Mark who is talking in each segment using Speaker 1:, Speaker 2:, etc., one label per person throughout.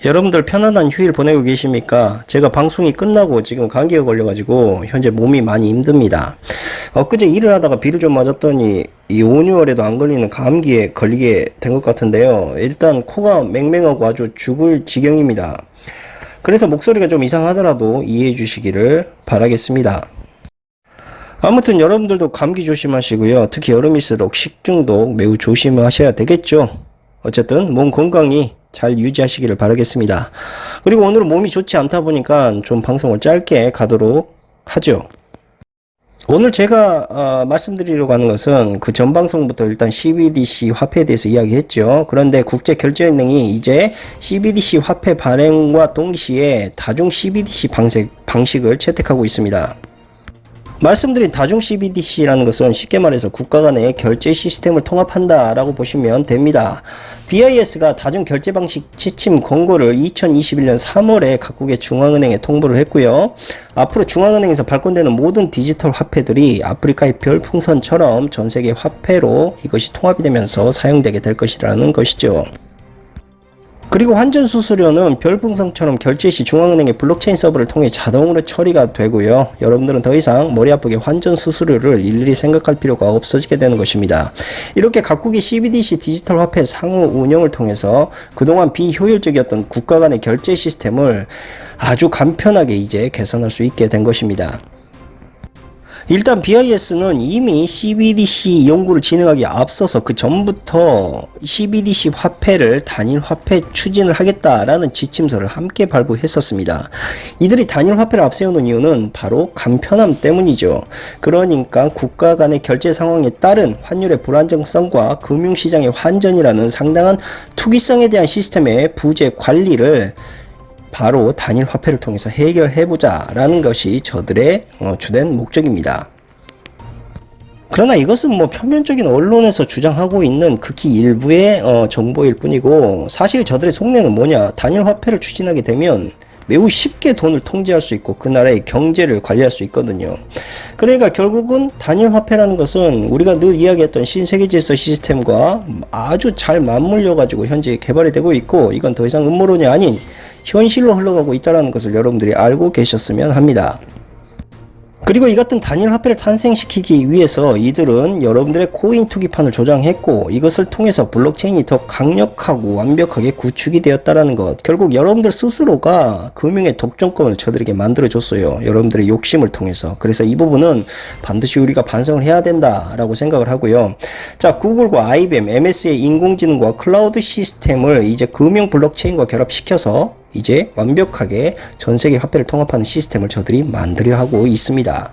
Speaker 1: 여러분들 편안한 휴일 보내고 계십니까? 제가 방송이 끝나고 지금 감기가 걸려가지고 현재 몸이 많이 힘듭니다. 엊그제 일을 하다가 비를 좀 맞았더니 이 5, 6월에도 안 걸리는 감기에 걸리게 된 것 같은데요. 일단 코가 맹맹하고 아주 죽을 지경입니다. 그래서 목소리가 좀 이상하더라도 이해해 주시기를 바라겠습니다. 아무튼 여러분들도 감기 조심하시고요. 특히 여름일수록 식중독 매우 조심하셔야 되겠죠. 어쨌든 몸 건강히 잘 유지하시기를 바라겠습니다. 그리고 오늘은 몸이 좋지 않다 보니까 좀 방송을 짧게 가도록 하죠. 오늘 제가 말씀드리려고 하는 것은 그 전 방송부터 일단 CBDC 화폐에 대해서 이야기했죠. 그런데 국제결제은행이 이제 CBDC 화폐 발행과 동시에 다중 CBDC 방식을 채택하고 있습니다. 말씀드린 다중 CBDC라는 것은 쉽게 말해서 국가 간의 결제 시스템을 통합한다 라고 보시면 됩니다. BIS가 다중 결제 방식 지침 권고를 2021년 3월에 각국의 중앙은행에 통보를 했고요. 앞으로 중앙은행에서 발권되는 모든 디지털 화폐들이 아프리카의 별풍선처럼 전 세계 화폐로 이것이 통합이 되면서 사용되게 될 것이라는 것이죠. 그리고 환전 수수료는 별풍선처럼 결제 시 중앙은행의 블록체인 서버를 통해 자동으로 처리가 되고요. 여러분들은 더 이상 머리 아프게 환전 수수료를 일일이 생각할 필요가 없어지게 되는 것입니다. 이렇게 각국의 CBDC 디지털 화폐 상호 운영을 통해서 그동안 비효율적이었던 국가 간의 결제 시스템을 아주 간편하게 이제 개선할 수 있게 된 것입니다. 일단 BIS는 이미 CBDC 연구를 진행하기에 앞서서 그 전부터 CBDC 화폐를 단일 화폐 추진을 하겠다라는 지침서를 함께 발부했었습니다. 이들이 단일 화폐를 앞세우는 이유는 바로 간편함 때문이죠. 그러니까 국가 간의 결제 상황에 따른 환율의 불안정성과 금융시장의 환전이라는 상당한 투기성에 대한 시스템의 부재 관리를 바로 단일 화폐를 통해서 해결해보자 라는 것이 저들의 주된 목적입니다. 그러나 이것은 표면적인 언론에서 주장하고 있는 극히 일부의 정보일 뿐이고, 사실 저들의 속내는 뭐냐, 단일 화폐를 추진하게 되면 매우 쉽게 돈을 통제할 수 있고 그 나라의 경제를 관리할 수 있거든요. 그러니까 결국은 단일 화폐라는 것은 우리가 늘 이야기했던 신세계 질서 시스템과 아주 잘 맞물려 가지고 현재 개발이 되고 있고, 이건 더 이상 음모론이 아닌 현실로 흘러가고 있다는 것을 여러분들이 알고 계셨으면 합니다. 그리고 이 같은 단일 화폐를 탄생시키기 위해서 이들은 여러분들의 코인 투기판을 조장했고, 이것을 통해서 블록체인이 더 강력하고 완벽하게 구축이 되었다는 것. 결국 여러분들 스스로가 금융의 독점권을 저들에게 만들어줬어요. 여러분들의 욕심을 통해서. 그래서 이 부분은 반드시 우리가 반성을 해야 된다라고 생각을 하고요. 자, 구글과 IBM, MS의 인공지능과 클라우드 시스템을 이제 금융 블록체인과 결합시켜서 이제 완벽하게 전세계 화폐를 통합하는 시스템을 저들이 만들려 하고 있습니다.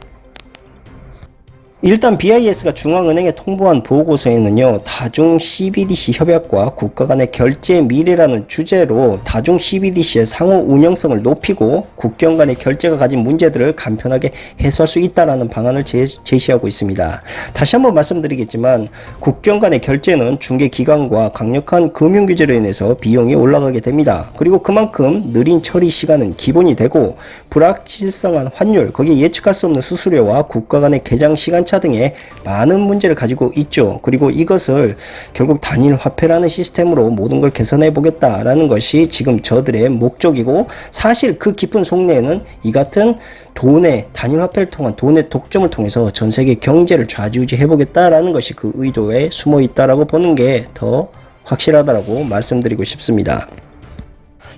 Speaker 1: 일단 BIS가 중앙은행에 통보한 보고서에는요, 다중 CBDC 협약과 국가 간의 결제 미래라는 주제로 다중 CBDC의 상호 운영성을 높이고 국경 간의 결제가 가진 문제들을 간편하게 해소할 수 있다라는 방안을 제시하고 있습니다. 다시 한번 말씀드리겠지만 국경 간의 결제는 중개기관과 강력한 금융 규제로 인해서 비용이 올라가게 됩니다. 그리고 그만큼 느린 처리 시간은 기본이 되고 불확실성한 환율, 거기에 예측할 수 없는 수수료와 국가 간의 개장 시간차 등의 많은 문제를 가지고 있죠. 그리고 이것을 결국 단일 화폐라는 시스템으로 모든 걸 개선해 보겠다라는 것이 지금 저들의 목적이고, 사실 그 깊은 속내에는 이 같은 돈의 단일 화폐를 통한 돈의 독점을 통해서 전 세계 경제를 좌지우지해 보겠다라는 것이 그 의도에 숨어 있다라고 보는 게 더 확실하다라고 말씀드리고 싶습니다.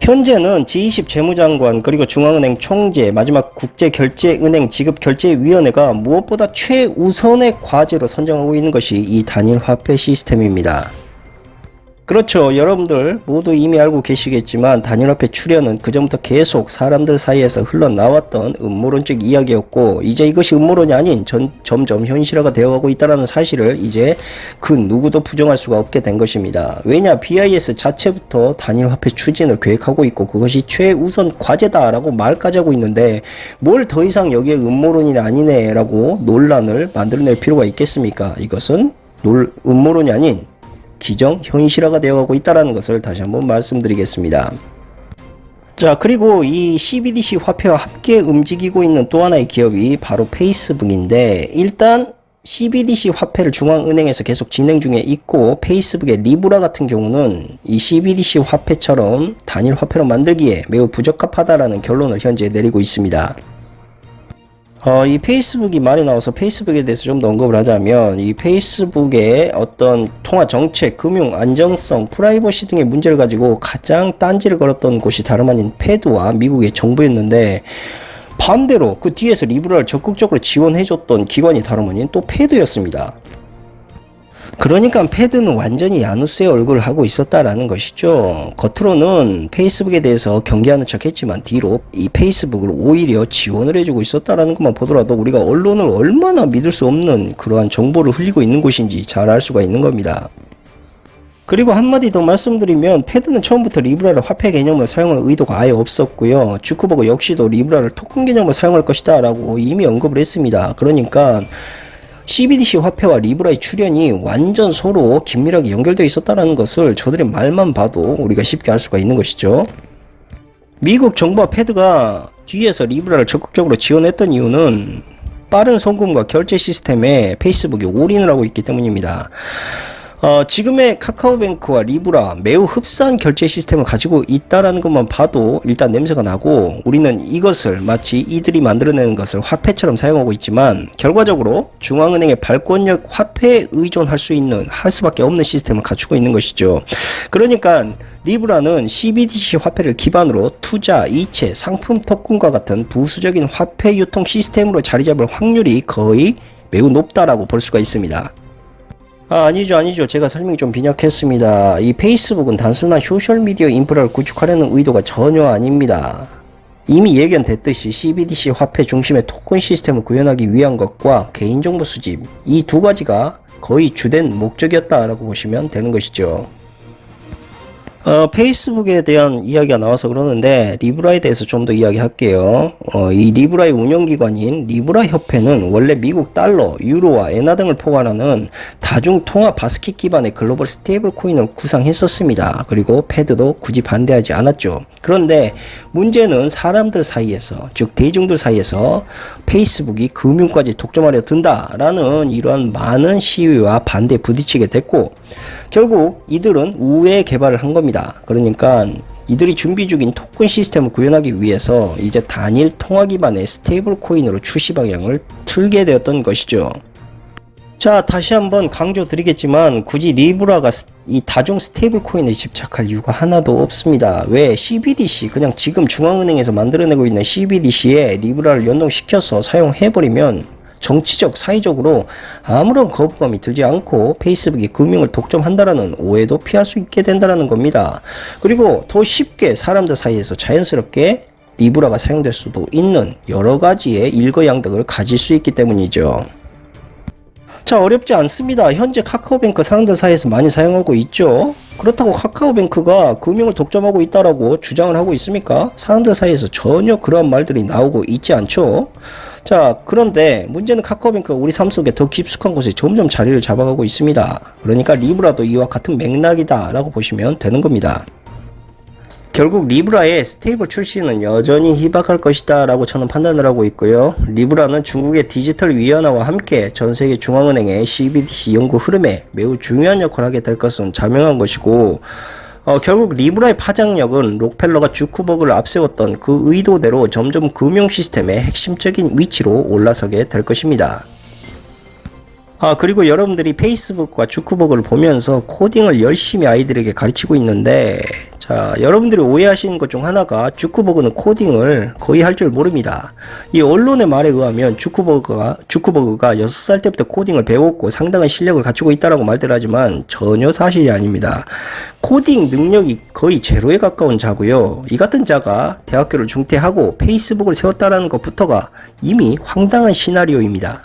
Speaker 1: 현재는 G20 재무장관 그리고 중앙은행 총재, 마지막 국제결제은행 지급결제위원회가 무엇보다 최우선의 과제로 선정하고 있는 것이 이 단일 화폐 시스템입니다. 그렇죠. 여러분들 모두 이미 알고 계시겠지만 단일화폐 출현은 그전부터 계속 사람들 사이에서 흘러나왔던 음모론적 이야기였고, 이제 이것이 음모론이 아닌 점점 현실화가 되어가고 있다는 사실을 이제 그 누구도 부정할 수가 없게 된 것입니다. 왜냐, BIS 자체부터 단일화폐 추진을 계획하고 있고 그것이 최우선 과제다라고 말까지 하고 있는데 뭘 더 이상 여기에 음모론이 아니네 라고 논란을 만들어낼 필요가 있겠습니까? 이것은 음모론이 아닌 기정 현실화가 되어가고 있다는 것을 다시 한번 말씀드리겠습니다. 자, 그리고 이 CBDC 화폐와 함께 움직이고 있는 또 하나의 기업이 바로 페이스북인데, 일단 CBDC 화폐를 중앙은행에서 계속 진행 중에 있고, 페이스북의 리브라 같은 경우는 이 CBDC 화폐처럼 단일 화폐로 만들기에 매우 부적합하다라는 결론을 현재 내리고 있습니다. 이 페이스북이 말이 나와서 페이스북에 대해서 좀 더 언급을 하자면, 이 페이스북의 어떤 통화 정책, 금융 안정성, 프라이버시 등의 문제를 가지고 가장 딴지를 걸었던 곳이 다름 아닌 패드와 미국의 정부였는데, 반대로 그 뒤에서 리브라를 적극적으로 지원해줬던 기관이 다름 아닌 또 패드였습니다. 그러니까 패드는 완전히 야누스의 얼굴을 하고 있었다라는 것이죠. 겉으로는 페이스북에 대해서 경계하는 척 했지만 뒤로 이 페이스북을 오히려 지원을 해주고 있었다라는 것만 보더라도 우리가 언론을 얼마나 믿을 수 없는 그러한 정보를 흘리고 있는 곳인지 잘 알 수가 있는 겁니다. 그리고 한마디 더 말씀드리면, 패드는 처음부터 리브라를 화폐 개념으로 사용할 의도가 아예 없었고요. 주크버그 역시도 리브라를 토큰 개념으로 사용할 것이다 라고 이미 언급을 했습니다. 그러니까 CBDC 화폐와 리브라의 출현이 완전 서로 긴밀하게 연결되어 있었다는 것을 저들의 말만 봐도 우리가 쉽게 알 수가 있는 것이죠. 미국 정부와 패드가 뒤에서 리브라를 적극적으로 지원했던 이유는 빠른 송금과 결제 시스템에 페이스북이 올인을 하고 있기 때문입니다. 지금의 카카오뱅크와 리브라 매우 흡사한 결제 시스템을 가지고 있다라는 것만 봐도 일단 냄새가 나고, 우리는 이것을 마치 이들이 만들어내는 것을 화폐처럼 사용하고 있지만 결과적으로 중앙은행의 발권력 화폐에 의존할 수밖에 없는 시스템을 갖추고 있는 것이죠. 그러니까 리브라는 CBDC 화폐를 기반으로 투자, 이체, 상품 토큰과 같은 부수적인 화폐 유통 시스템으로 자리 잡을 확률이 거의 매우 높다라고 볼 수가 있습니다. 아니죠. 제가 설명이 좀 빈약했습니다. 이 페이스북은 단순한 소셜미디어 인프라를 구축하려는 의도가 전혀 아닙니다. 이미 예견됐듯이 CBDC 화폐 중심의 토큰 시스템을 구현하기 위한 것과 개인정보 수집, 이 두 가지가 거의 주된 목적이었다라고 보시면 되는 것이죠. 페이스북에 대한 이야기가 나와서 그러는데 리브라에 대해서 좀 더 이야기할게요. 이 리브라의 운영기관인 리브라 협회는 원래 미국 달러, 유로와 엔화 등을 포괄하는 다중통화 바스켓 기반의 글로벌 스테이블 코인을 구상했었습니다. 그리고 패드도 굳이 반대하지 않았죠. 그런데 문제는 사람들 사이에서, 즉 대중들 사이에서 페이스북이 금융까지 독점하려 든다라는 이러한 많은 시위와 반대에 부딪히게 됐고, 결국 이들은 우회 개발을 한 겁니다. 그러니까 이들이 준비 중인 토큰 시스템을 구현하기 위해서 이제 단일 통화 기반의 스테이블 코인으로 출시 방향을 틀게 되었던 것이죠. 자, 다시 한번 강조드리겠지만 굳이 리브라가 이 다중 스테이블 코인에 집착할 이유가 하나도 없습니다. 왜? CBDC, 그냥 지금 중앙은행에서 만들어내고 있는 CBDC에 리브라를 연동시켜서 사용해버리면 정치적, 사회적으로 아무런 거부감이 들지 않고 페이스북이 금융을 독점한다라는 오해도 피할 수 있게 된다는 겁니다. 그리고 더 쉽게 사람들 사이에서 자연스럽게 리브라가 사용될 수도 있는 여러 가지의 일거양득을 가질 수 있기 때문이죠. 자, 어렵지 않습니다. 현재 카카오뱅크 사람들 사이에서 많이 사용하고 있죠. 그렇다고 카카오뱅크가 금융을 독점하고 있다라고 주장을 하고 있습니까? 사람들 사이에서 전혀 그런 말들이 나오고 있지 않죠. 자, 그런데 문제는 카카오뱅크가 우리 삶 속에 더 깊숙한 곳에 점점 자리를 잡아가고 있습니다. 그러니까 리브라도 이와 같은 맥락이다 라고 보시면 되는 겁니다. 결국 리브라의 스테이블 출시는 여전히 희박할 것이다 라고 저는 판단을 하고 있고요. 리브라는 중국의 디지털 위안화와 함께 전세계 중앙은행의 CBDC 연구 흐름에 매우 중요한 역할을 하게 될 것은 자명한 것이고, 결국 리브라의 파장력은 록펠러가 주크버그를 앞세웠던 그 의도대로 점점 금융 시스템의 핵심적인 위치로 올라서게 될 것입니다. 그리고 여러분들이 페이스북과 주크버그를 보면서 코딩을 열심히 아이들에게 가르치고 있는데, 자, 여러분들이 오해하시는 것 중 하나가 주크버그는 코딩을 거의 할 줄 모릅니다. 이 언론의 말에 의하면 주크버그가 6살 때부터 코딩을 배웠고 상당한 실력을 갖추고 있다라고 말들 하지만 전혀 사실이 아닙니다. 코딩 능력이 거의 제로에 가까운 자고요. 이 같은 자가 대학교를 중퇴하고 페이스북을 세웠다라는 것부터가 이미 황당한 시나리오입니다.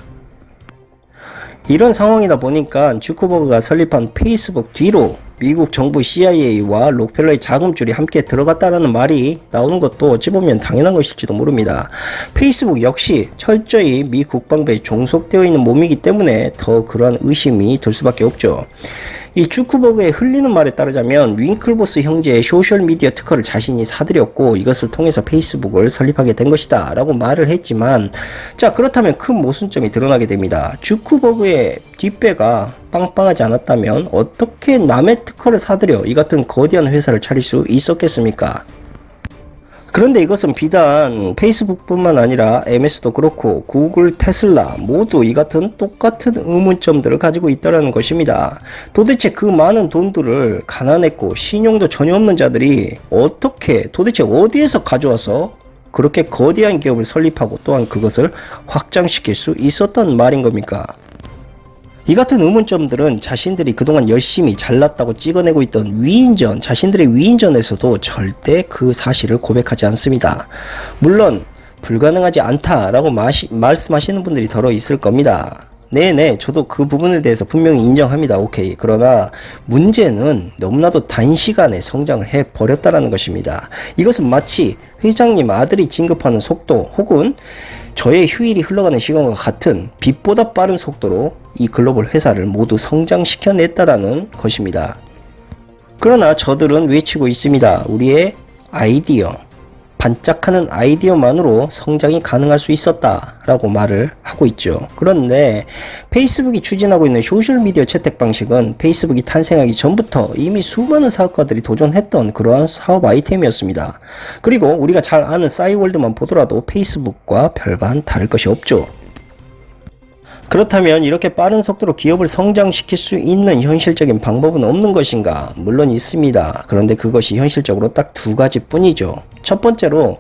Speaker 1: 이런 상황이다 보니까 주크버그가 설립한 페이스북 뒤로 미국 정부 CIA와 록펠러의 자금줄이 함께 들어갔다라는 말이 나오는 것도 어찌 보면 당연한 것일지도 모릅니다. 페이스북 역시 철저히 미 국방부에 종속되어 있는 몸이기 때문에 더 그러한 의심이 들 수밖에 없죠. 이 주크버그의 흘리는 말에 따르자면 윙클보스 형제의 소셜미디어 특허를 자신이 사들였고 이것을 통해서 페이스북을 설립하게 된 것이다 라고 말을 했지만, 자 그렇다면 큰 모순점이 드러나게 됩니다. 주크버그의 뒷배가 빵빵하지 않았다면 어떻게 남의 특허를 사들여 이 같은 거대한 회사를 차릴 수 있었겠습니까? 그런데 이것은 비단 페이스북뿐만 아니라 MS도 그렇고 구글, 테슬라 모두 이 같은 똑같은 의문점들을 가지고 있다는 것입니다. 도대체 그 많은 돈들을 가난했고 신용도 전혀 없는 자들이 도대체 어디에서 가져와서 그렇게 거대한 기업을 설립하고 또한 그것을 확장시킬 수 있었단 말인 겁니까? 이 같은 의문점들은 자신들이 그동안 열심히 잘났다고 찍어내고 있던 자신들의 위인전에서도 절대 그 사실을 고백하지 않습니다. 물론 불가능하지 않다라고 말씀하시는 분들이 더러 있을 겁니다. 네네, 저도 그 부분에 대해서 분명히 인정합니다. 오케이. 그러나 문제는 너무나도 단시간에 성장을 해버렸다는 것입니다. 이것은 마치 회장님 아들이 진급하는 속도 혹은 저의 휴일이 흘러가는 시간과 같은 빛보다 빠른 속도로 이 글로벌 회사를 모두 성장시켜냈다라는 것입니다. 그러나 저들은 외치고 있습니다. 우리의 아이디어, 반짝하는 아이디어만으로 성장이 가능할 수 있었다 라고 말을 하고 있죠. 그런데 페이스북이 추진하고 있는 소셜미디어 채택 방식은 페이스북이 탄생하기 전부터 이미 수많은 사업가들이 도전했던 그러한 사업 아이템이었습니다. 그리고 우리가 잘 아는 싸이월드만 보더라도 페이스북과 별반 다를 것이 없죠. 그렇다면 이렇게 빠른 속도로 기업을 성장시킬 수 있는 현실적인 방법은 없는 것인가? 물론 있습니다. 그런데 그것이 현실적으로 딱 두 가지 뿐이죠. 첫 번째로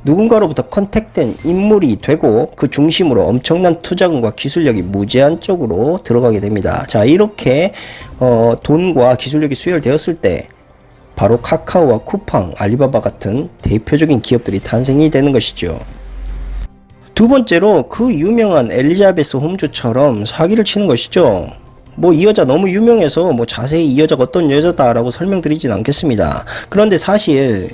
Speaker 1: 누군가로부터 컨택된 인물이 되고 그 중심으로 엄청난 투자금과 기술력이 무제한적으로 들어가게 됩니다. 자, 이렇게 돈과 기술력이 수혈되었을 때 바로 카카오와 쿠팡, 알리바바 같은 대표적인 기업들이 탄생이 되는 것이죠. 두 번째로 그 유명한 엘리자베스 홈즈처럼 사기를 치는 것이죠. 이 여자 너무 유명해서 자세히 이 여자가 어떤 여자다라고 설명드리진 않겠습니다. 그런데 사실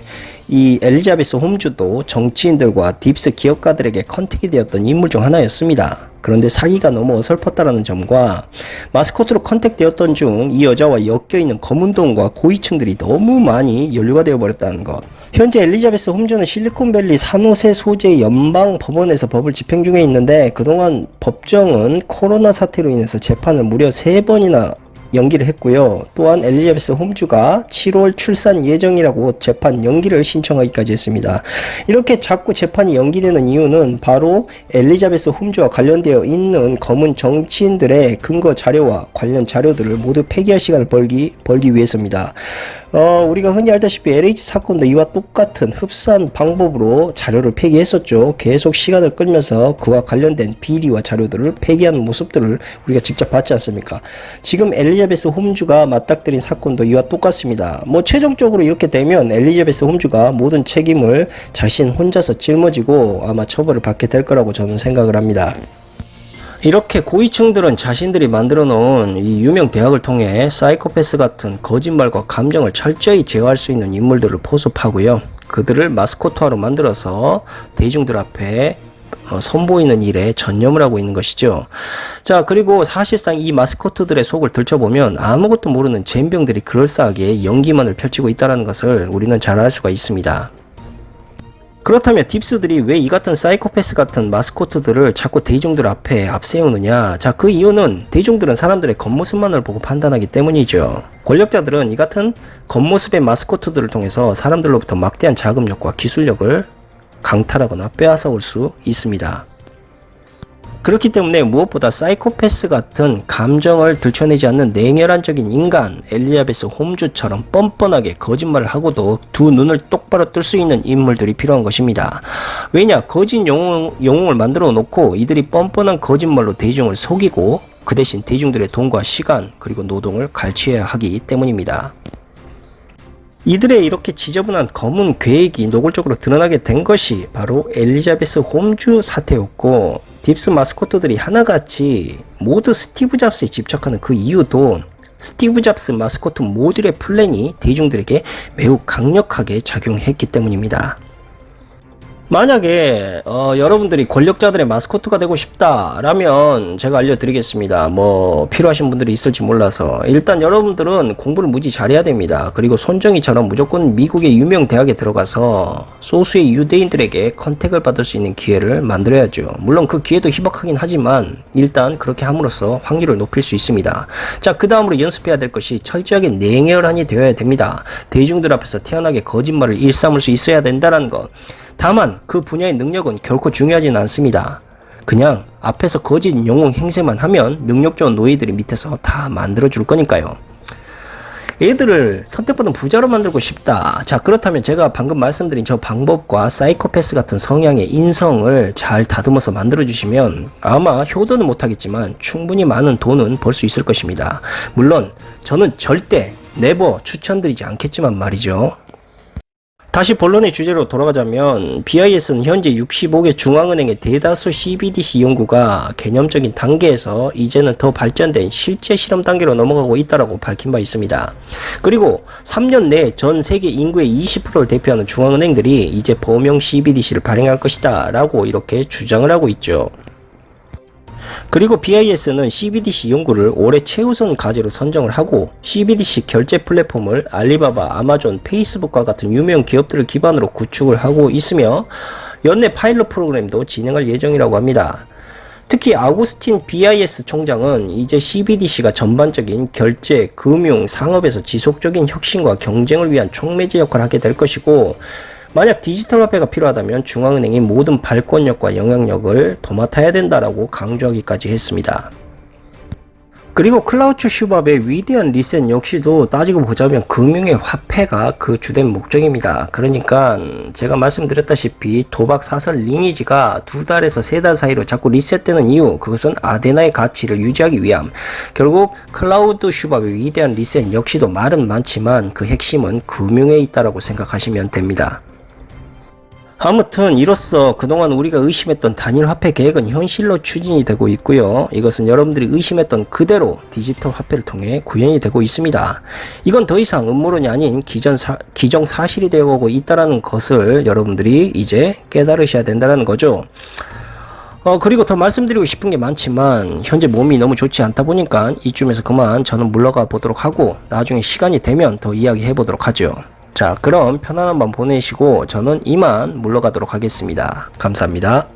Speaker 1: 이 엘리자베스 홈즈도 정치인들과 딥스 기업가들에게 컨택이 되었던 인물 중 하나였습니다. 그런데 사기가 너무 어설펐다라는 점과 마스코트로 컨택되었던 중 이 여자와 엮여있는 검은 돈과 고위층들이 너무 많이 연루가 되어버렸다는 것. 현재 엘리자베스 홈즈는 실리콘밸리 산호세 소재 연방 법원에서 법을 집행 중에 있는데 그동안 법정은 코로나 사태로 인해서 재판을 무려 3번이나 연기를 했고요. 또한 엘리자베스 홈즈가 7월 출산 예정이라고 재판 연기를 신청하기까지 했습니다. 이렇게 자꾸 재판이 연기되는 이유는 바로 엘리자베스 홈즈와 관련되어 있는 검은 정치인들의 근거 자료와 관련 자료들을 모두 폐기할 시간을 벌기 위해서입니다. 우리가 흔히 알다시피 LH 사건도 이와 똑같은 흡사한 방법으로 자료를 폐기했었죠. 계속 시간을 끌면서 그와 관련된 비리와 자료들을 폐기하는 모습들을 우리가 직접 봤지 않습니까? 지금 엘리자베스 홈즈가 맞닥뜨린 사건도 이와 똑같습니다. 최종적으로 이렇게 되면 엘리자베스 홈즈가 모든 책임을 자신 혼자서 짊어지고 아마 처벌을 받게 될 거라고 저는 생각을 합니다. 이렇게 고위층들은 자신들이 만들어 놓은 이 유명 대학을 통해 사이코패스 같은 거짓말과 감정을 철저히 제어할 수 있는 인물들을 포섭하고요. 그들을 마스코트화로 만들어서 대중들 앞에 선보이는 일에 전념을 하고 있는 것이죠. 자, 그리고 사실상 이 마스코트들의 속을 들춰보면 아무것도 모르는 젬병들이 그럴싸하게 연기만을 펼치고 있다는 것을 우리는 잘 알 수가 있습니다. 그렇다면 딥스들이 왜 이 같은 사이코패스 같은 마스코트들을 자꾸 대중들 앞에 앞세우느냐? 자, 그 이유는 대중들은 사람들의 겉모습만을 보고 판단하기 때문이죠. 권력자들은 이 같은 겉모습의 마스코트들을 통해서 사람들로부터 막대한 자금력과 기술력을 강탈하거나 빼앗아올 수 있습니다. 그렇기 때문에 무엇보다 사이코패스 같은 감정을 들춰내지 않는 냉혈한적인 인간 엘리자베스 홈즈처럼 뻔뻔하게 거짓말을 하고도 두 눈을 똑바로 뜰 수 있는 인물들이 필요한 것입니다. 왜냐? 거짓 영웅을 만들어 놓고 이들이 뻔뻔한 거짓말로 대중을 속이고 그 대신 대중들의 돈과 시간 그리고 노동을 갈취해야 하기 때문입니다. 이들의 이렇게 지저분한 검은 계획이 노골적으로 드러나게 된 것이 바로 엘리자베스 홈즈 사태였고, 딥스 마스코트들이 하나같이 모두 스티브 잡스에 집착하는 그 이유도 스티브 잡스 마스코트 모듈의 플랜이 대중들에게 매우 강력하게 작용했기 때문입니다. 만약에 여러분들이 권력자들의 마스코트가 되고 싶다라면 제가 알려드리겠습니다. 뭐 필요하신 분들이 있을지 몰라서 일단 여러분들은 공부를 무지 잘해야 됩니다. 그리고 손정희처럼 무조건 미국의 유명 대학에 들어가서 소수의 유대인들에게 컨택을 받을 수 있는 기회를 만들어야죠. 물론 그 기회도 희박하긴 하지만 일단 그렇게 함으로써 확률을 높일 수 있습니다. 자, 그 다음으로 연습해야 될 것이 철저하게 냉혈한이 되어야 됩니다. 대중들 앞에서 태연하게 거짓말을 일삼을 수 있어야 된다는 것. 다만 그 분야의 능력은 결코 중요하진 않습니다. 그냥 앞에서 거짓 영웅 행세만 하면 능력 좋은 노예들이 밑에서 다 만들어줄 거니까요. 애들을 선택받은 부자로 만들고 싶다. 자, 그렇다면 제가 방금 말씀드린 저 방법과 사이코패스 같은 성향의 인성을 잘 다듬어서 만들어주시면 아마 효도는 못하겠지만 충분히 많은 돈은 벌 수 있을 것입니다. 물론 저는 절대 네버 추천드리지 않겠지만 말이죠. 다시 본론의 주제로 돌아가자면 BIS는 현재 65개 중앙은행의 대다수 CBDC 연구가 개념적인 단계에서 이제는 더 발전된 실제 실험 단계로 넘어가고 있다고 밝힌 바 있습니다. 그리고 3년 내 전 세계 인구의 20%를 대표하는 중앙은행들이 이제 범용 CBDC를 발행할 것이다 라고 이렇게 주장을 하고 있죠. 그리고 BIS는 CBDC 연구를 올해 최우선 과제로 선정을 하고 CBDC 결제 플랫폼을 알리바바, 아마존, 페이스북과 같은 유명 기업들을 기반으로 구축을 하고 있으며 연내 파일럿 프로그램도 진행할 예정이라고 합니다. 특히 아구스틴 BIS 총장은 이제 CBDC가 전반적인 결제, 금융, 상업에서 지속적인 혁신과 경쟁을 위한 촉매제 역할을 하게 될 것이고 만약 디지털 화폐가 필요하다면 중앙은행이 모든 발권력과 영향력을 도맡아야 된다라고 강조하기까지 했습니다. 그리고 클라우스 슈밥의 위대한 리셋 역시도 따지고 보자면 금융의 화폐가 그 주된 목적입니다. 그러니까 제가 말씀드렸다시피 도박 사설 리니지가 2달에서 3달 사이로 자꾸 리셋되는 이유, 그것은 아데나의 가치를 유지하기 위함. 결국 클라우드 슈밥의 위대한 리셋 역시도 말은 많지만 그 핵심은 금융에 있다라고 생각하시면 됩니다. 아무튼 이로써 그동안 우리가 의심했던 단일 화폐 계획은 현실로 추진이 되고 있고요. 이것은 여러분들이 의심했던 그대로 디지털 화폐를 통해 구현이 되고 있습니다. 이건 더 이상 음모론이 아닌 기정사실이 되어가고 있다는 것을 여러분들이 이제 깨달으셔야 된다는 거죠. 그리고 더 말씀드리고 싶은 게 많지만 현재 몸이 너무 좋지 않다 보니까 이쯤에서 그만 저는 물러가 보도록 하고 나중에 시간이 되면 더 이야기해 보도록 하죠. 자, 그럼 편안한 밤 보내시고 저는 이만 물러가도록 하겠습니다. 감사합니다.